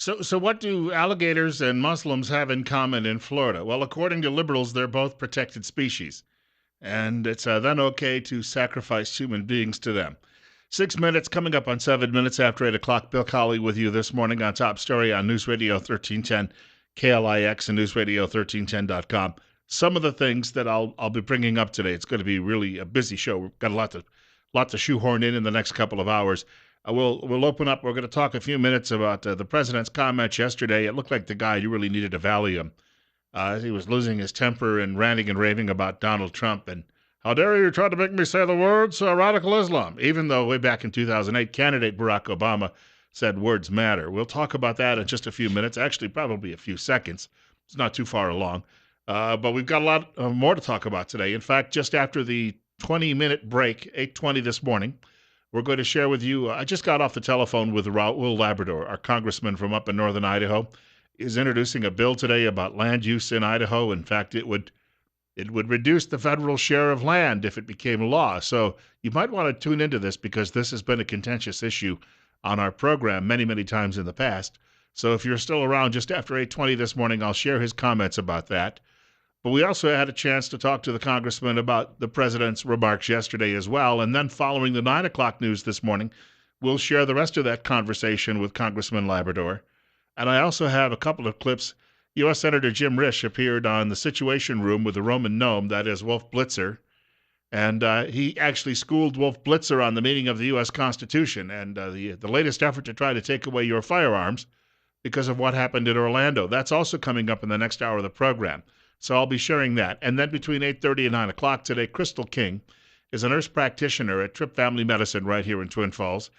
So what do alligators and Muslims have in common in Florida? Well, according to liberals, they're both protected species, and it's then okay to sacrifice human beings to them. 6 minutes coming up on 7 minutes after 8 o'clock. Bill Colley with you this morning on Top Story on News Radio 1310, KLIX, and newsradio1310.com. Some of the things that I'll be bringing up today. It's going to be really a busy show. We've got a lot to shoehorn in the next couple of hours. We'll open up. We're going to talk a few minutes about the president's comments yesterday. It looked like the guy really needed a Valium. He was losing his temper and ranting and raving about Donald Trump. And how dare you try to make me say the words radical Islam, even though way back in 2008, candidate Barack Obama said words matter. We'll talk about that in just a few minutes, actually probably a few seconds. It's not too far along. But we've got a lot more to talk about today. In fact, just after the 20-minute break, 8:20 this morning, we're going to share with you. I just got off the telephone with Will Labrador, our congressman from up in northern Idaho. Is introducing a bill today about land use in Idaho. In fact, it would reduce the federal share of land if it became law. So you might want to tune into this because this has been a contentious issue on our program many, many times in the past. So if you're still around just after 8:20 this morning, I'll share his comments about that. But we also had a chance to talk to the congressman about the president's remarks yesterday as well. And then following the 9 o'clock news this morning, we'll share the rest of that conversation with Congressman Labrador. And I also have a couple of clips. U.S. Senator Jim Risch appeared on the Situation Room with the Roman gnome, that is Wolf Blitzer. And he actually schooled Wolf Blitzer on the meaning of the U.S. Constitution and the latest effort to try to take away your firearms because of what happened in Orlando. That's also coming up in the next hour of the program. So I'll be sharing that. And then between 8:30 and 9 o'clock today, Crystal King is a nurse practitioner at Tripp Family Medicine right here in Twin Falls.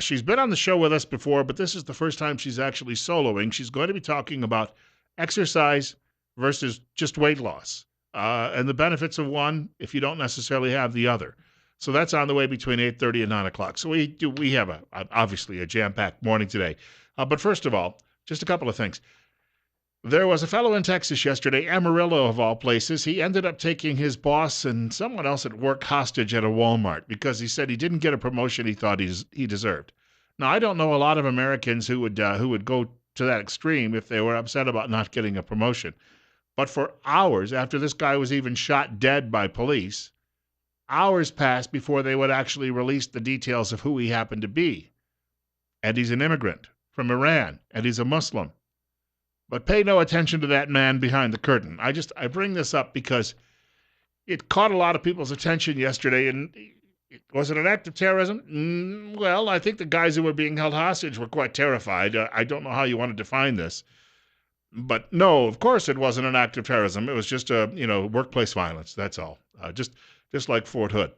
She's been on the show with us before, but this is the first time she's actually soloing. She's going to be talking about exercise versus just weight loss and the benefits of one if you don't necessarily have the other. So that's on the way between 8:30 and 9 o'clock. So we have obviously a jam-packed morning today. But first of all, just a couple of things. There was a fellow in Texas yesterday, Amarillo of all places. He ended up taking his boss and someone else at work hostage at a Walmart because he said he didn't get a promotion he thought he deserved. Now, I don't know a lot of Americans who would go to that extreme if they were upset about not getting a promotion. But for hours after this guy was even shot dead by police, hours passed before they would actually release the details of who he happened to be. And he's an immigrant from Iran, and he's a Muslim. But pay no attention to that man behind the curtain. I bring this up because it caught a lot of people's attention yesterday. And was it an act of terrorism? Well, I think the guys who were being held hostage were quite terrified. I don't know how you want to define this. But no, of course it wasn't an act of terrorism. It was just workplace violence. That's all. Just like Fort Hood.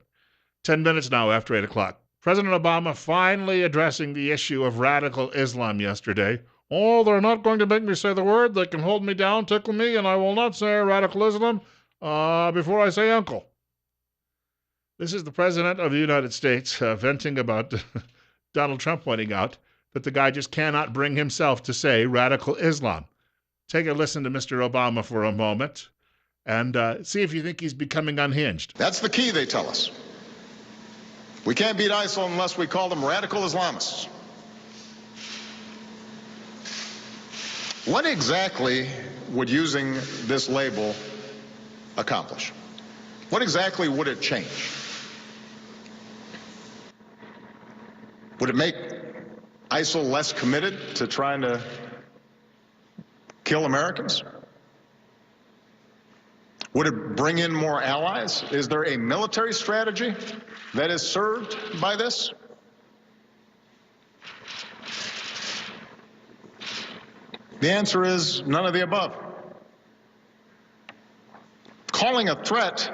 10 minutes now after 8 o'clock. President Obama finally addressing the issue of radical Islam yesterday. Oh, they're not going to make me say the word. They can hold me down, tickle me, and I will not say radical Islam before I say uncle. This is the President of the United States venting about Donald Trump pointing out that the guy just cannot bring himself to say radical Islam. Take a listen to Mr. Obama for a moment and see if you think he's becoming unhinged. That's the key, they tell us. We can't beat ISIL unless we call them radical Islamists. What exactly would using this label accomplish? What exactly would it change? Would it make ISIL less committed to trying to kill Americans? Would it bring in more allies? Is there a military strategy that is served by this? The answer is none of the above. Calling a threat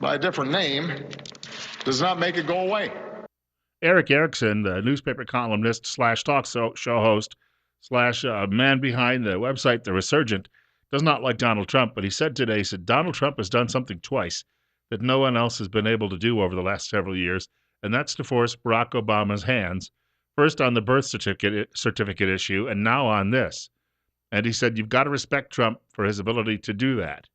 by a different name does not make it go away. Eric Erickson, the newspaper columnist / talk show host / man behind the website The Resurgent, does not like Donald Trump, but he said today, Donald Trump has done something twice that no one else has been able to do over the last several years, and that's to force Barack Obama's hands, first on the birth certificate issue, and now on this. And he said, you've got to respect Trump for his ability to do that.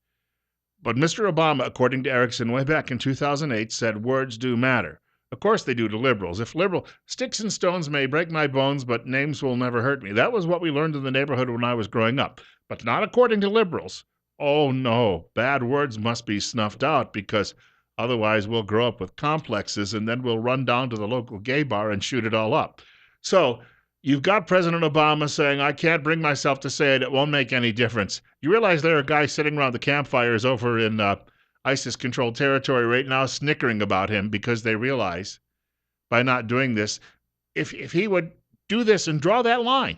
But Mr. Obama, according to Erickson, way back in 2008, said words do matter. Of course they do to liberals. If liberal sticks and stones may break my bones, but names will never hurt me. That was what we learned in the neighborhood when I was growing up. But not according to liberals. Oh no, bad words must be snuffed out because otherwise we'll grow up with complexes and then we'll run down to the local gay bar and shoot it all up. So you've got President Obama saying, I can't bring myself to say it. It won't make any difference. You realize there are guys sitting around the campfires over in ISIS-controlled territory right now snickering about him because they realize by not doing this, if he would do this and draw that line,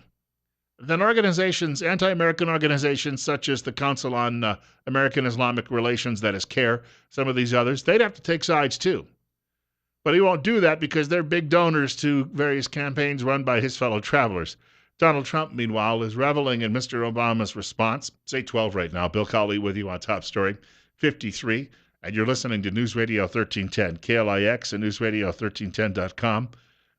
then organizations, anti-American organizations such as the Council on American Islamic Relations, that is CARE, some of these others, they'd have to take sides too. But he won't do that because they're big donors to various campaigns run by his fellow travelers. Donald Trump, meanwhile, is reveling in Mr. Obama's response. It's 8:12 right now. Bill Colley with you on Top Story 53. And you're listening to News Radio 1310, KLIX and newsradio1310.com.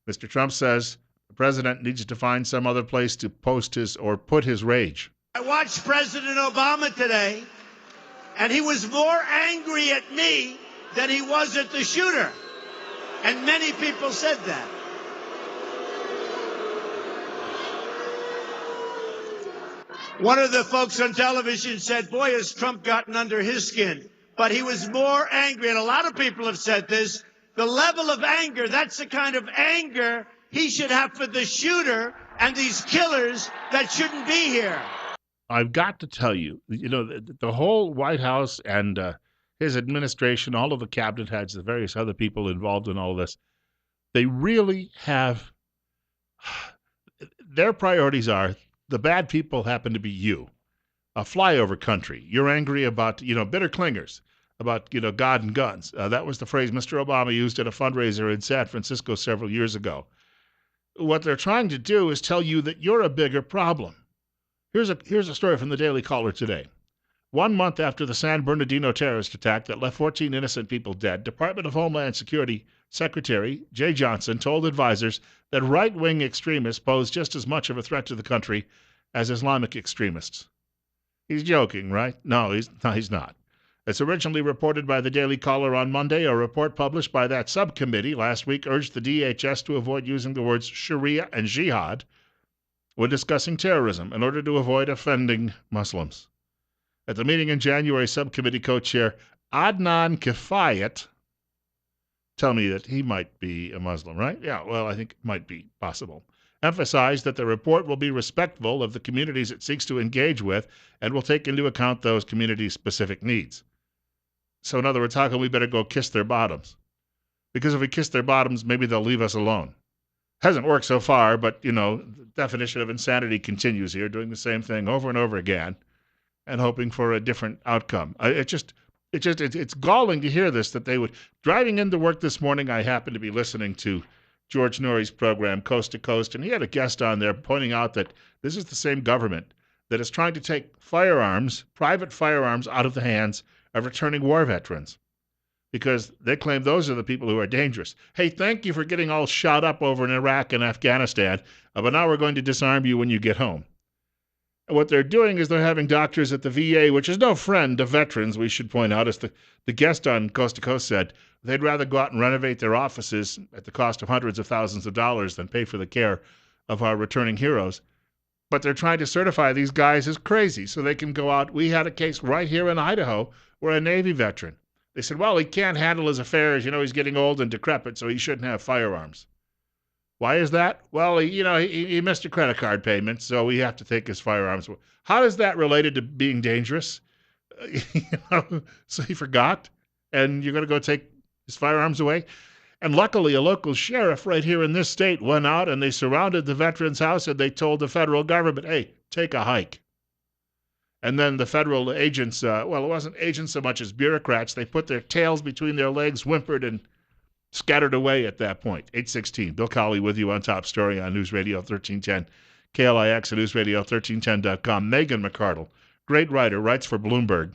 Mr. Trump says the president needs to find some other place to post his or put his rage. I watched President Obama today, and he was more angry at me than he was at the shooter. And many people said that. One of the folks on television said, boy, has Trump gotten under his skin. But he was more angry, and a lot of people have said this, the level of anger, that's the kind of anger he should have for the shooter and these killers that shouldn't be here. I've got to tell you, the whole White House and his administration, all of the cabinet heads, the various other people involved in all of this, they really have, their priorities are, the bad people happen to be you, a flyover country. You're angry about, bitter clingers, about, God and guns. That was the phrase Mr. Obama used at a fundraiser in San Francisco several years ago. What they're trying to do is tell you that you're a bigger problem. Here's a story from the Daily Caller today. 1 month after the San Bernardino terrorist attack that left 14 innocent people dead, Department of Homeland Security Secretary Jay Johnson told advisors that right-wing extremists pose just as much of a threat to the country as Islamic extremists. He's joking, right? No, he's not. As originally reported by the Daily Caller on Monday, a report published by that subcommittee last week urged the DHS to avoid using the words Sharia and jihad when discussing terrorism in order to avoid offending Muslims. At the meeting in January, subcommittee co-chair Adnan Kifayat, tell me that he might be a Muslim, right? Yeah, well, I think it might be possible. Emphasized that the report will be respectful of the communities it seeks to engage with and will take into account those communities' specific needs. So in other words, how can we better go kiss their bottoms? Because if we kiss their bottoms, maybe they'll leave us alone. Hasn't worked so far, but, the definition of insanity continues here, doing the same thing over and over again and hoping for a different outcome. It's galling to hear this, that they would. Driving into work this morning, I happened to be listening to George Norrie's program, Coast to Coast, and he had a guest on there pointing out that this is the same government that is trying to take firearms, private firearms, out of the hands of returning war veterans because they claim those are the people who are dangerous. Hey, thank you for getting all shot up over in Iraq and Afghanistan, but now we're going to disarm you when you get home. And what they're doing is they're having doctors at the VA, which is no friend of veterans, we should point out, as the guest on Coast to Coast said, they'd rather go out and renovate their offices at the cost of hundreds of thousands of dollars than pay for the care of our returning heroes. But they're trying to certify these guys as crazy so they can go out. We had a case right here in Idaho where a Navy veteran, they said, well, he can't handle his affairs. He's getting old and decrepit, so he shouldn't have firearms. Why is that? Well, he missed a credit card payment, so we have to take his firearms. How is that related to being dangerous? So he forgot, and you're going to go take his firearms away? And luckily, a local sheriff right here in this state went out, and they surrounded the veteran's house, and they told the federal government, hey, take a hike. And then the federal agents, it wasn't agents so much as bureaucrats, they put their tails between their legs, whimpered, and scattered away at that point. 8:16. Bill Colley with you on Top Story on News Radio 1310, KLIX and newsradio1310.com. Megan McArdle, great writer, writes for Bloomberg.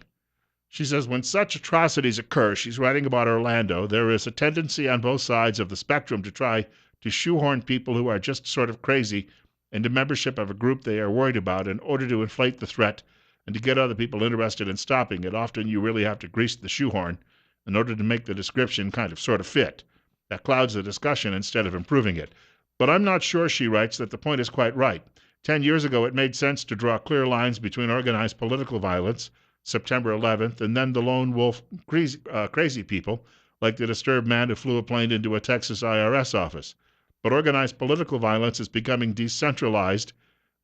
She says, when such atrocities occur, she's writing about Orlando, there is a tendency on both sides of the spectrum to try to shoehorn people who are just sort of crazy into membership of a group they are worried about in order to inflate the threat and to get other people interested in stopping it. Often you really have to grease the shoehorn in order to make the description kind of sort of fit. That clouds the discussion instead of improving it. But I'm not sure, she writes, that the point is quite right. 10 years ago, it made sense to draw clear lines between organized political violence, September 11th, and then the lone wolf crazy people, like the disturbed man who flew a plane into a Texas IRS office. But organized political violence is becoming decentralized,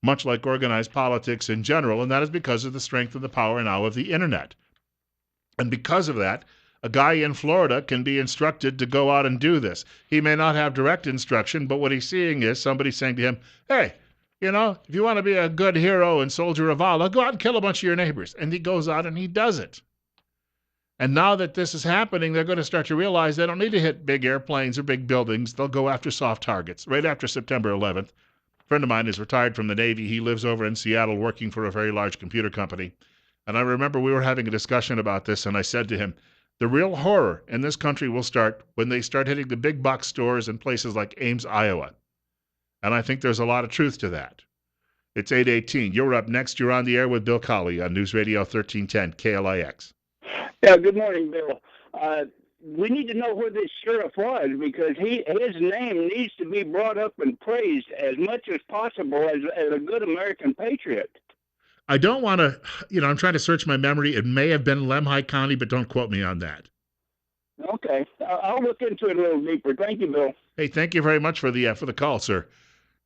much like organized politics in general, and that is because of the strength and the power now of the internet. And because of that, a guy in Florida can be instructed to go out and do this. He may not have direct instruction, but what he's seeing is somebody saying to him, hey, if you want to be a good hero and soldier of Allah, go out and kill a bunch of your neighbors. And he goes out and he does it. And now that this is happening, they're going to start to realize they don't need to hit big airplanes or big buildings. They'll go after soft targets. Right after September 11th, a friend of mine is retired from the Navy. He lives over in Seattle working for a very large computer company. And I remember we were having a discussion about this, and I said to him, the real horror in this country will start when they start hitting the big box stores in places like Ames, Iowa. And I think there's a lot of truth to that. It's 8:18. You're up next. You're on the air with Bill Colley on News Radio 1310 KLIX. Yeah, good morning, Bill. We need to know where this sheriff was, because his name needs to be brought up and praised as much as possible as a good American patriot. I don't want to, I'm trying to search my memory. It may have been Lemhi County, but don't quote me on that. Okay. I'll look into it a little deeper. Thank you, Bill. Hey, thank you very much for the call, sir.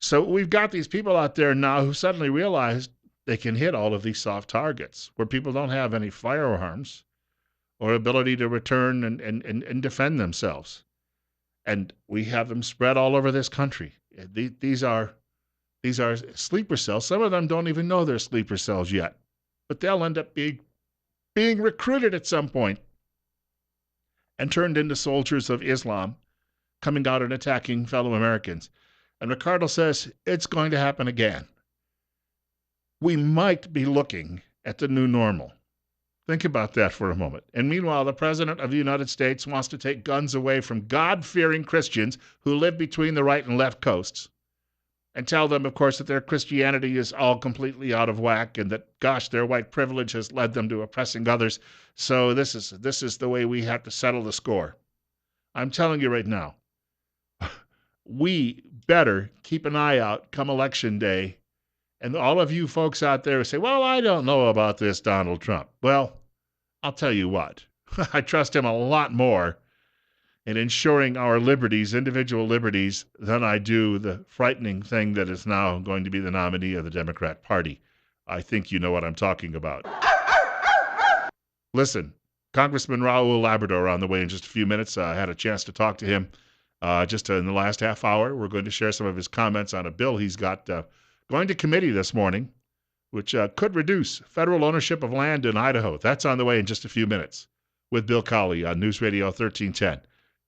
So we've got these people out there now who suddenly realize they can hit all of these soft targets where people don't have any firearms or ability to return and defend themselves. And we have them spread all over this country. These are sleeper cells. Some of them don't even know they're sleeper cells yet, but they'll end up being recruited at some point and turned into soldiers of Islam, coming out and attacking fellow Americans. And Ricardo says it's going to happen again. We might be looking at the new normal. Think about that for a moment. And meanwhile, the President of the United States wants to take guns away from God-fearing Christians who live between the right and left coasts, and tell them, of course, that their Christianity is all completely out of whack and that, gosh, their white privilege has led them to oppressing others. So this is the way we have to settle the score. I'm telling you right now, we better keep an eye out come Election Day. And all of you folks out there who say, well, I don't know about this Donald Trump. Well, I'll tell you what. I trust him a lot more in ensuring our liberties, individual liberties, than I do the frightening thing that is now going to be the nominee of the Democrat Party. I think you know what I'm talking about. Listen, Congressman Raul Labrador on the way in just a few minutes. I had a chance to talk to him just in the last half hour. We're going to share some of his comments on a bill he's got going to committee this morning, which could reduce federal ownership of land in Idaho. That's on the way in just a few minutes with Bill Colley on News Radio 1310.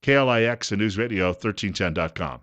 KLIX and NewsRadio1310.com.